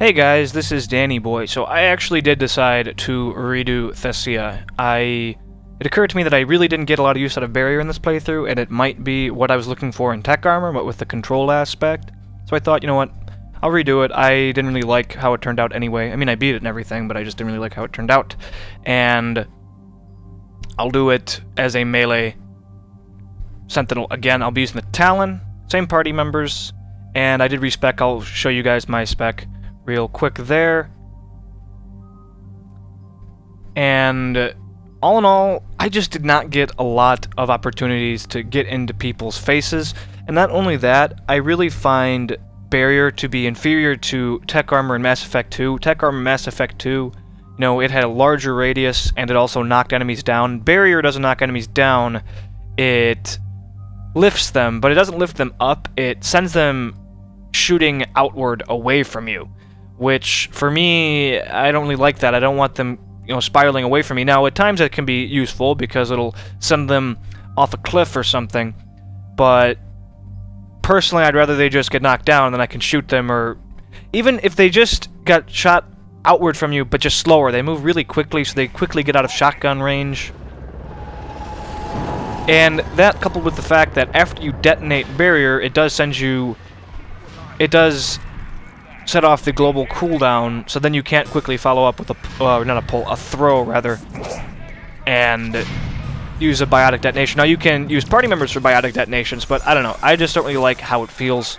Hey guys, this is Danny Boy. So I actually did decide to redo Thessia. It occurred to me that I really didn't get a lot of use out of Barrier in this playthrough, and it might be what I was looking for in Tech Armor, but with the control aspect. So I thought, you know what, I'll redo it. I didn't really like how it turned out anyway. I mean, I beat it and everything, but I just didn't really like how it turned out. And I'll do it as a melee Sentinel. Again, I'll be using the Talon, same party members, and I did respec. I'll show you guys my spec real quick there. And all in all, I just did not get a lot of opportunities to get into people's faces. And not only that, I really find Barrier to be inferior to Tech Armor in Mass Effect 2. Tech Armor in Mass Effect 2, you know, it had a larger radius and it also knocked enemies down. Barrier doesn't knock enemies down, it lifts them, but it doesn't lift them up, it sends them shooting outward away from you. Which, for me, I don't really like that. I don't want them, you know, spiraling away from me. Now, at times that can be useful because it'll send them off a cliff or something, but personally, I'd rather they just get knocked down and then I can shoot them, or even if they just got shot outward from you, but just slower. They move really quickly, so they quickly get out of shotgun range. And that, coupled with the fact that after you detonate Barrier, it does send you... It does set off the global cooldown, so then you can't quickly follow up with a throw, rather, and use a biotic detonation. Now, you can use party members for biotic detonations, but I don't know. I just don't really like how it feels.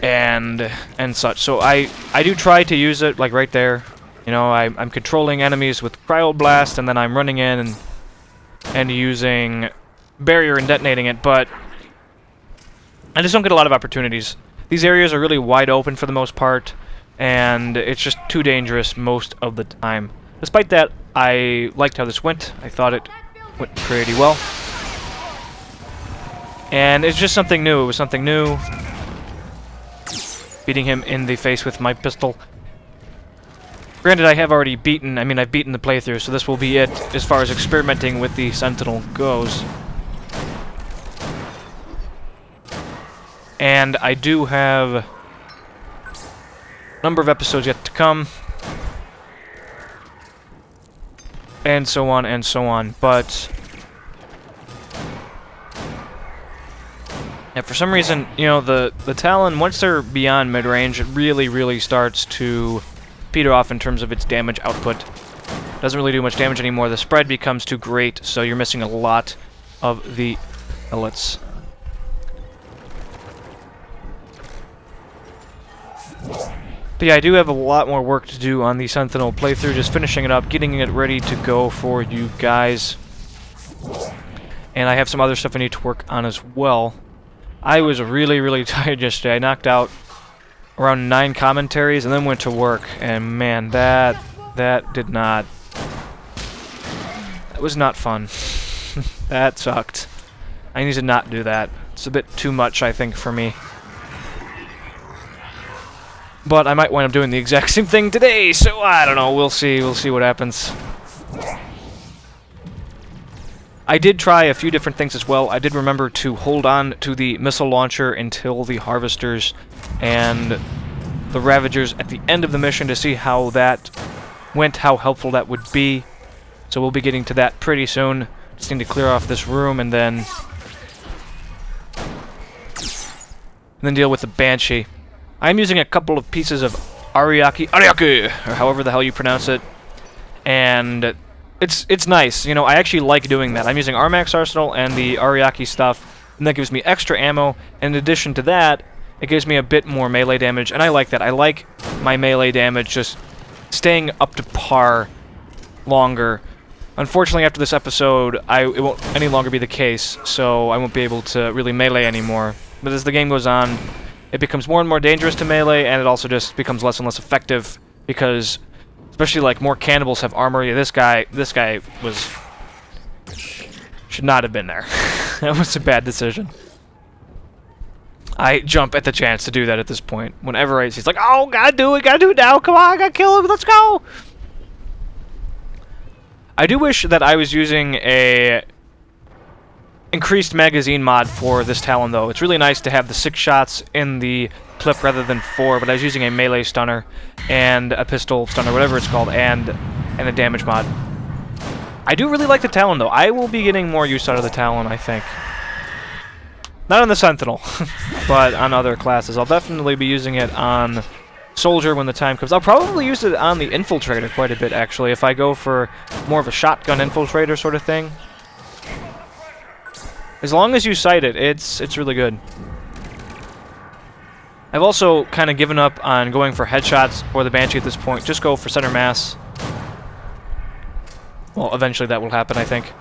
And such. So I do try to use it, like, right there. You know, I'm controlling enemies with Cryoblast, and then I'm running in and using Barrier and detonating it, but I just don't get a lot of opportunities. These areas are really wide open for the most part, and it's just too dangerous most of the time. Despite that, I liked how this went. I thought it went pretty well. And it's just something new. It was something new. Beating him in the face with my pistol. Granted, I have already beaten, I've beaten the playthrough, so this will be it as far as experimenting with the Sentinel goes. And I do have a number of episodes yet to come. And so on and so on. But yeah, for some reason, you know, the Talon, once they're beyond mid-range, it really starts to peter off in terms of its damage output. Doesn't really do much damage anymore. The spread becomes too great, so you're missing a lot of the pellets. But yeah, I do have a lot more work to do on the Sentinel playthrough, just finishing it up, getting it ready to go for you guys. And I have some other stuff I need to work on as well. I was really tired yesterday. I knocked out around 9 commentaries and then went to work, and man, that did not... That was not fun. That sucked. I need to not do that. It's a bit too much, I think, for me. But I might wind up doing the exact same thing today, so I don't know. We'll see what happens. I did try a few different things as well. I did remember to hold on to the missile launcher until the Harvesters and the Ravagers at the end of the mission to see how that went, how helpful that would be. So we'll be getting to that pretty soon. Just need to clear off this room and then deal with the Banshee. I'm using a couple of pieces of Ariake, or however the hell you pronounce it, and it's nice. You know, I actually like doing that. I'm using Armax Arsenal and the Ariake stuff, and that gives me extra ammo. And in addition to that, it gives me a bit more melee damage, and I like that. I like my melee damage just staying up to par longer. Unfortunately, after this episode, it won't any longer be the case, so I won't be able to really melee anymore. But as the game goes on, it becomes more and more dangerous to melee, and it also just becomes less and less effective because, especially like more cannibals have armor. Yeah, this guy should not have been there. That was a bad decision. I jump at the chance to do that at this point. Whenever he's like, "Oh, gotta do it now! Come on, I gotta kill him! Let's go!" I do wish that I was using a increased magazine mod for this Talon, though. It's really nice to have the 6 shots in the clip rather than 4, but I was using a melee stunner and a pistol stunner, whatever it's called, and a damage mod. I do really like the Talon, though. I will be getting more use out of the Talon, I think. Not on the Sentinel, but on other classes. I'll definitely be using it on Soldier when the time comes. I'll probably use it on the Infiltrator quite a bit, actually, if I go for more of a shotgun Infiltrator sort of thing. As long as you sight it, it's really good. I've also kind of given up on going for headshots for the Banshee at this point. Just go for center mass. Well, eventually that will happen, I think.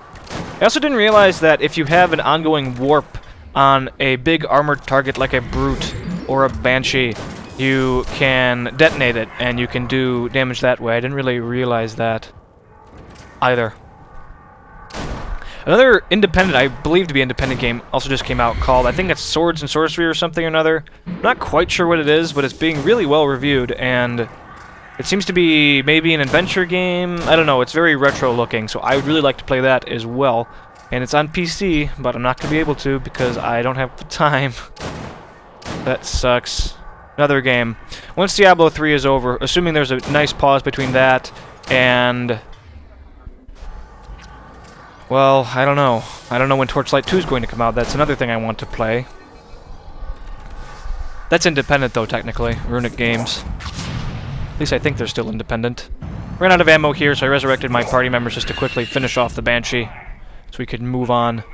I also didn't realize that if you have an ongoing warp on a big armored target like a Brute or a Banshee, you can detonate it, and you can do damage that way. I didn't really realize that either. Another independent, I believe to be independent game, also just came out called, I think it's Swords and Sorcery or something or another. I'm not quite sure what it is, but it's being really well reviewed, and it seems to be maybe an adventure game. I don't know, it's very retro looking, so I would really like to play that as well. And it's on PC, but I'm not going to be able to because I don't have the time. That sucks. Another game. Once Diablo 3 is over, assuming there's a nice pause between that and... well, I don't know. I don't know when Torchlight 2 is going to come out. That's another thing I want to play. That's independent, though, technically. Runic Games. At least I think they're still independent. Ran out of ammo here, so I resurrected my party members just to quickly finish off the Banshee, so we could move on.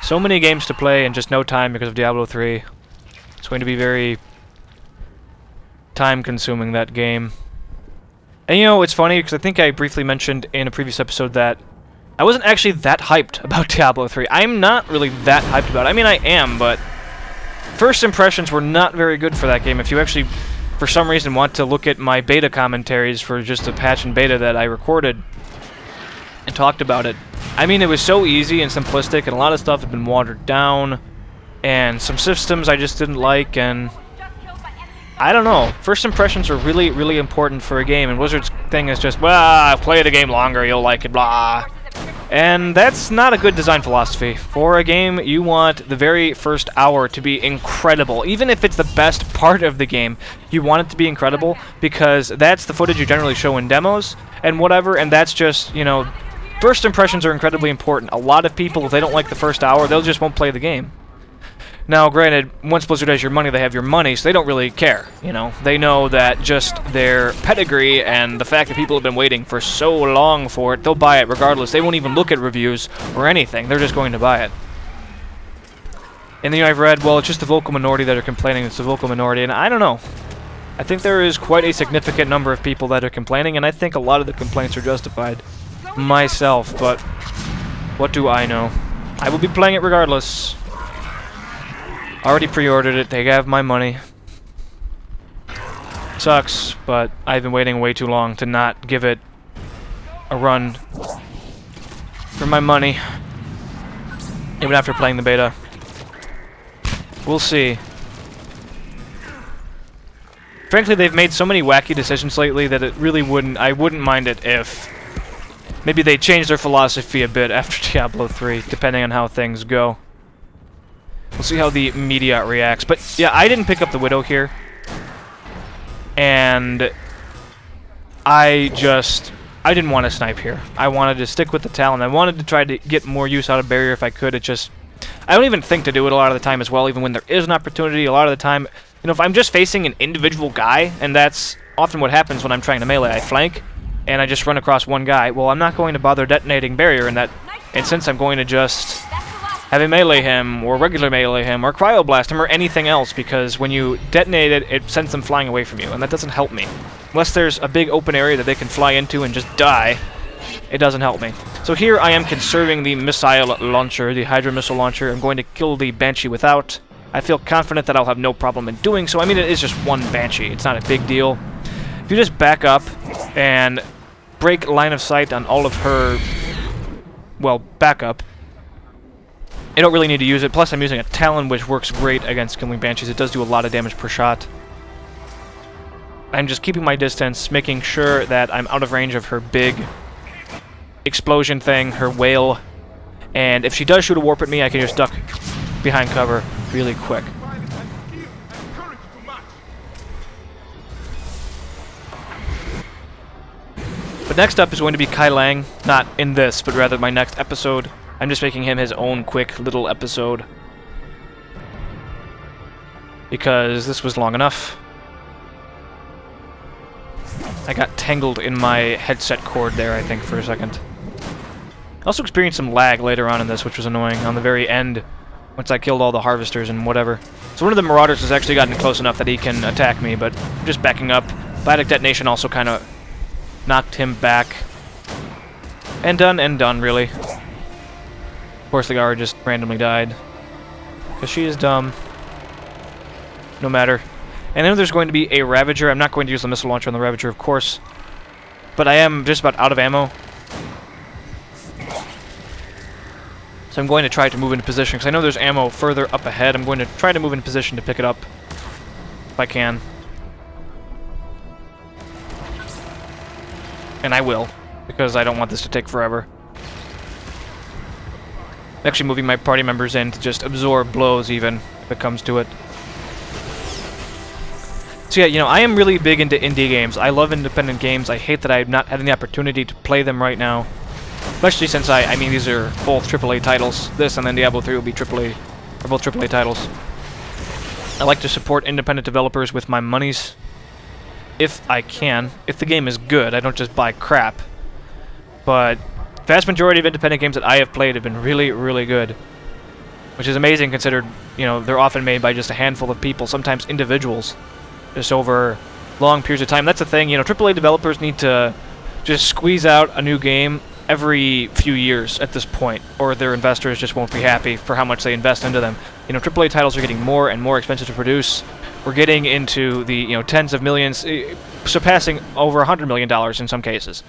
So many games to play and just no time because of Diablo 3. It's going to be very time-consuming, that game. And you know, it's funny, because I think I briefly mentioned in a previous episode that I wasn't actually that hyped about Diablo 3. I'm not really that hyped about it. I mean, I am, but first impressions were not very good for that game. If you actually, for some reason, want to look at my beta commentaries for just a patch and beta that I recorded and talked about it, I mean, it was so easy and simplistic, and a lot of stuff had been watered down, and some systems I just didn't like, and I don't know. First impressions are really, really important for a game, and Blizzard's thing is just, well, play the game longer, you'll like it, blah. And that's not a good design philosophy. For a game, you want the very first hour to be incredible. Even if it's the best part of the game, you want it to be incredible, because that's the footage you generally show in demos, and whatever, and that's just, you know, first impressions are incredibly important. A lot of people, if they don't like the first hour, they'll just won't play the game. Now, granted, once Blizzard has your money, they have your money, so they don't really care, you know. They know that just their pedigree and the fact that people have been waiting for so long for it, they'll buy it regardless. They won't even look at reviews or anything. They're just going to buy it. And then I've read, well, it's just the vocal minority that are complaining. It's the vocal minority, and I don't know. I think there is quite a significant number of people that are complaining, and I think a lot of the complaints are justified. Myself, but what do I know? I will be playing it regardless. Already pre-ordered it, they have my money. Sucks, but I've been waiting way too long to not give it a run for my money. Even after playing the beta. We'll see. Frankly, they've made so many wacky decisions lately that it really I wouldn't mind it if maybe they changed their philosophy a bit after Diablo 3, depending on how things go. We'll see how the media reacts. But yeah, I didn't pick up the Widow here. And I didn't want to snipe here. I wanted to stick with the Talon. I wanted to try to get more use out of Barrier if I could. It just, I don't even think to do it a lot of the time as well, even when there is an opportunity. A lot of the time, you know, if I'm just facing an individual guy, and that's often what happens when I'm trying to melee, I flank, and I just run across one guy. Well, I'm not going to bother detonating Barrier in that instance. I'm going to just have a melee him, or regular melee him, or cryoblast him, or anything else, because when you detonate it, it sends them flying away from you, and that doesn't help me. Unless there's a big open area that they can fly into and just die, it doesn't help me. So here I am conserving the missile launcher, the Hydra missile launcher. I'm going to kill the Banshee without. I feel confident that I'll have no problem in doing so. I mean, it is just one Banshee. It's not a big deal. If you just back up and break line of sight on all of her, well, backup, I don't really need to use it. Plus, I'm using a Talon, which works great against killing Banshees. It does do a lot of damage per shot. I'm just keeping my distance, making sure that I'm out of range of her big explosion thing, her whale. And if she does shoot a warp at me, I can just duck behind cover really quick. But next up is going to be Kai Lang, not in this, but rather my next episode. I'm just making him his own quick little episode, because this was long enough. I got tangled in my headset cord there, I think, for a second. I also experienced some lag later on in this, which was annoying, on the very end, once I killed all the harvesters and whatever. So one of the marauders has actually gotten close enough that he can attack me, but just backing up. Viatic detonation also kind of knocked him back. And done, really. Of course, the guard just randomly died, because she is dumb. No matter. And then there's going to be a Ravager. I'm not going to use the missile launcher on the Ravager, of course, but I am just about out of ammo. So I'm going to try to move into position, because I know there's ammo further up ahead. I'm going to try to move into position to pick it up, if I can. And I will, because I don't want this to take forever. I'm actually moving my party members in to just absorb blows, even, if it comes to it. So yeah, you know, I am really big into indie games. I love independent games. I hate that I'm not having the opportunity to play them right now. Especially since I mean, these are both AAA titles. This and then Diablo 3 will be AAA, or both AAA titles. I like to support independent developers with my monies, if I can. If the game is good, I don't just buy crap. But the vast majority of independent games that I have played have been really, really good. Which is amazing, considered, you know, they're often made by just a handful of people, sometimes individuals, just over long periods of time. That's the thing, you know, AAA developers need to just squeeze out a new game every few years at this point, or their investors just won't be happy for how much they invest into them. You know, AAA titles are getting more and more expensive to produce. We're getting into the, you know, tens of millions, surpassing over $100 million in some cases.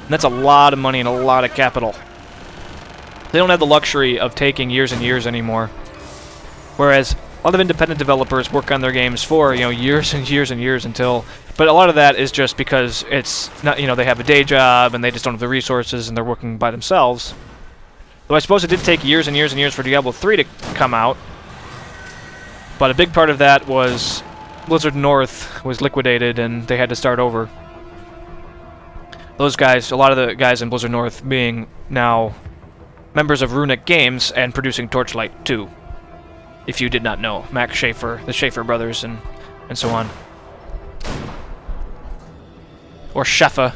And that's a lot of money and a lot of capital. They don't have the luxury of taking years and years anymore. Whereas a lot of independent developers work on their games for, you know, years and years and years until... But a lot of that is just because it's not, you know, they have a day job and they just don't have the resources and they're working by themselves. Though I suppose it did take years and years and years for Diablo 3 to come out. But a big part of that was Blizzard North was liquidated and they had to start over. Those guys, a lot of the guys in Blizzard North being now members of Runic Games and producing Torchlight 2. If you did not know, Max Schaefer, the Schaefer brothers, and so on. Or Schaffe,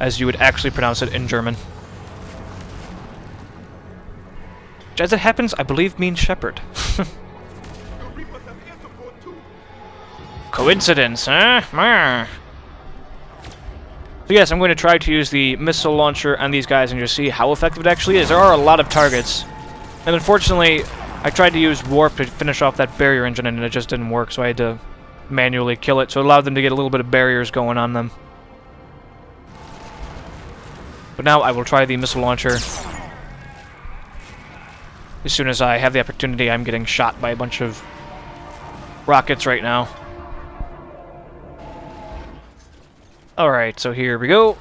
as you would actually pronounce it in German. Which, as it happens, I believe means shepherd. Coincidence, huh? So yes, I'm going to try to use the missile launcher on these guys and just see how effective it actually is. There are a lot of targets. And unfortunately, I tried to use warp to finish off that barrier engine and it just didn't work, so I had to manually kill it. So it allowed them to get a little bit of barriers going on them. But now I will try the missile launcher. As soon as I have the opportunity, I'm getting shot by a bunch of rockets right now. Alright, so here we go.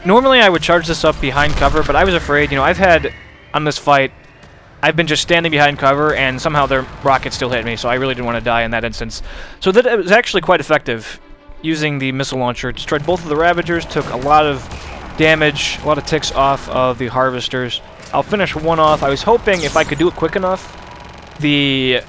Normally I would charge this up behind cover, but I was afraid, you know, I've had, on this fight, I've been just standing behind cover, and somehow their rockets still hit me, so I really didn't want to die in that instance. So that was actually quite effective. Using the missile launcher, destroyed both of the Ravagers, took a lot of damage, a lot of ticks off of the Harvesters. I'll finish one off. I was hoping if I could do it quick enough, the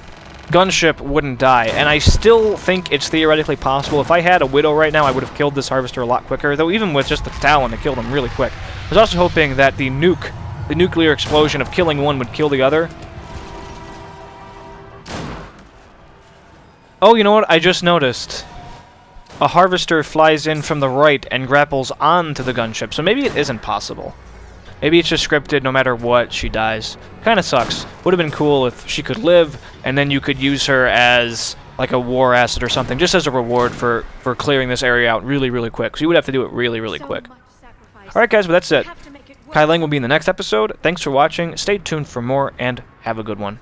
gunship wouldn't die, and I still think it's theoretically possible. If I had a Widow right now, I would have killed this Harvester a lot quicker, though even with just the Talon, it killed him really quick. I was also hoping that the nuclear explosion of killing one would kill the other. Oh, you know what? I just noticed. A Harvester flies in from the right and grapples onto the gunship, so maybe it isn't possible. Maybe it's just scripted, no matter what, she dies. Kinda sucks. Would have been cool if she could live, and then you could use her as, like, a war asset or something, just as a reward for clearing this area out really, really quick. So you would have to do it really, really quick. Alright guys, but that's it. Kai Lang will be in the next episode. Thanks for watching, stay tuned for more, and have a good one.